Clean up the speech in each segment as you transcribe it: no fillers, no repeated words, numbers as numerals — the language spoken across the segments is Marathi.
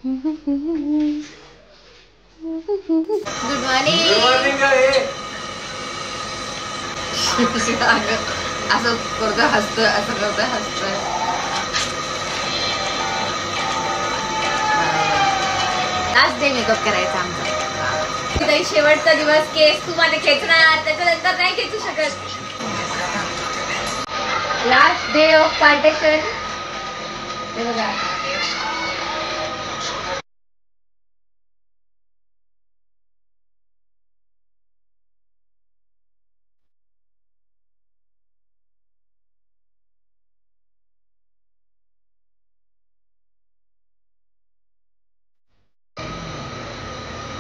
Good morning. असं करतोय हसतोय, असं करतोय हसतोय. लास्ट डे मेकअप करायचा आमचा. शेवटचा दिवस. केस तू माझे खेचणार, त्याच्यानंतर नाही खेचू शकत. Last day of partition. हे बघा.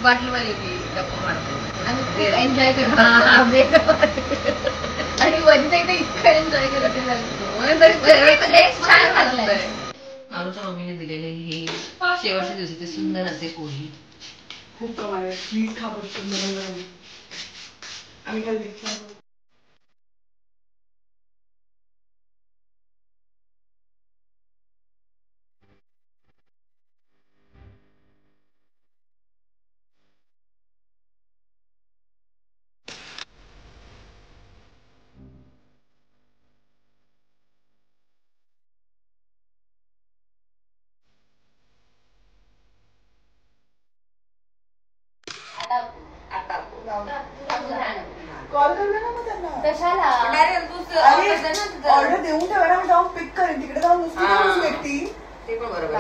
बाटलीवाली गप्पा मारतो आणि खूप एन्जॉय करतो आणि वनिता इथे इतकं एन्जॉय करते छान वाटलंय. आमच्या मम्मीने दिलेले हे शेवटच्या दिवसाचे सुंदर असे पोहे. खूप कमाल आहे. प्लीज खा बघ. आम्ही काय देखील कॉल करले ना मग त्यांना. कशाला ऑर्डर देऊन ठेवा ना. जाऊन पिक करेन. तिकडे जाऊन नुसती व्यक्ती. ते पण बरोबर.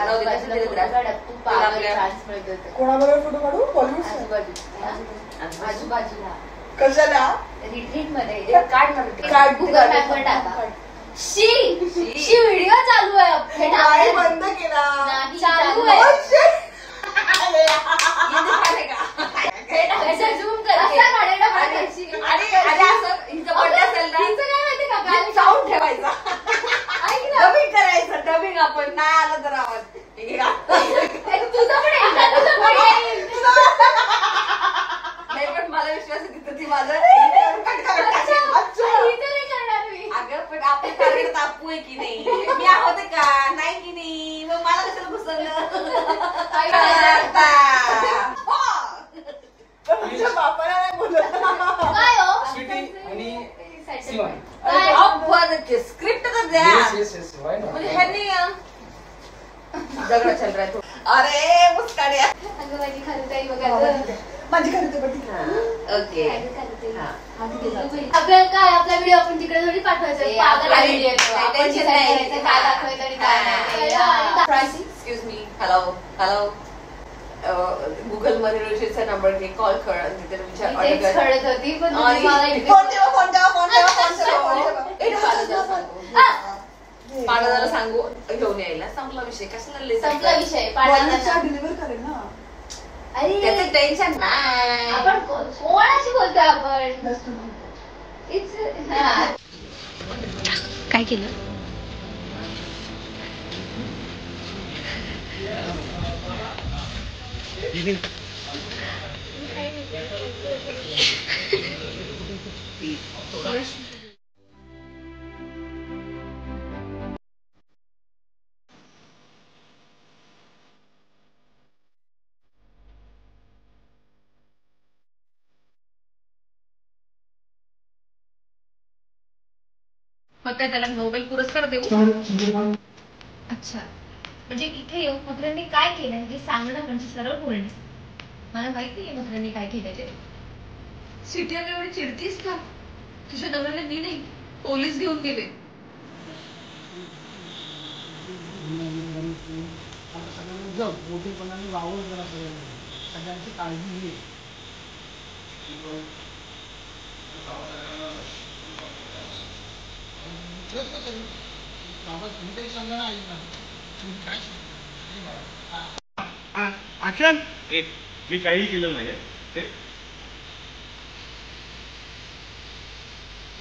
कोणाबरोबर फोटो काढू? बॉलिवूड आजूबाजूला. कशाला? रिट्रीट मध्ये काढ. गुगल मॅपवर टाका. व्हिडिओ चालू आहे. बंद केला. चालू आहे. झूम साऊंड ठेवायचा. डबिंग करायचं. डबिंग आपण नाही आलं तर आवाज. नाही पण मला विश्वास आहे तिथं ती माझं अगं पण आपल्या टार्गेट तापू आहे की नाही. मी आहोते का नाही की नाही. मग मला कशाला बापाला नाही बोलत. स्क्रिप्ट तर द्या. म्हणजे ह्यांनी दगड चल रहा. अरे मुस्काड्या. माझी खरेदी ओके. आपल्याला काय आपला व्हिडिओ आपण तिकडे थोडी पाठवायचा. Excuse me. हॅलो गुगल मध्ये ऋषीचा नंबर घे. कॉल कर आणि तिथे विचार. कळत होती पण पाडदाला सांगू घेऊन यायला. संपला विषय. कशाला संपला विषय. पाडदा डिलिव्हर करेल ना. अरे त्याचं टेन्शन नाही. आपण कोणाशी बोलतोय आपण. काय केलं? मग काय त्याला नोबेल पुरस्कार देऊ? अच्छा म्हणजे इथे येऊन मथुरांनी काय केलं हे सांगणं म्हणजे सरळ बोलणे. मला माहिती आहे मथुरांनी काय केलं ते. सिटीला एवढी चिडतीस का? तुझ्या नवऱ्याला मी नाही पोलीस घेऊन गेले. मोठेपणाने वावर जरा सगळ्यांची काळजी घे. मी काही केलं नाही.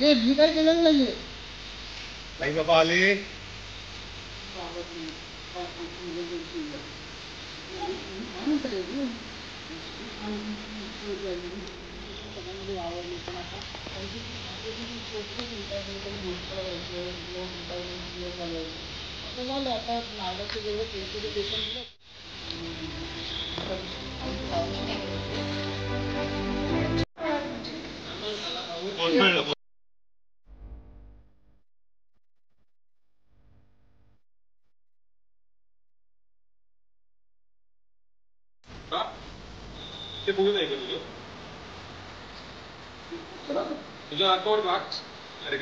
मी काही केलेलं नाहीये. नाही बाबा आले. आता नागाचे जेवढे ते बोलू नाही का तुझ्या अकाउंट मार्क्स अरे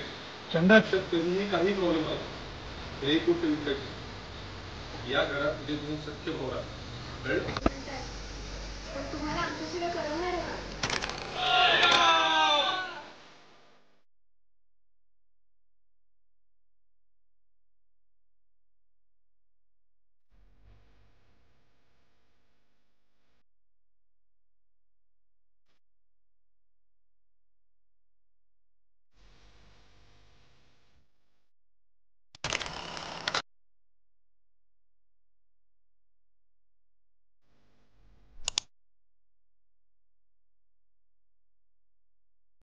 चंदा तुम्ही काही प्रॉब्लेम आला हे कुठे विकायचं या घरात तुझे तुम्ही सत्य होणार पण तुम्हाला आमच्याशिवाय करमणार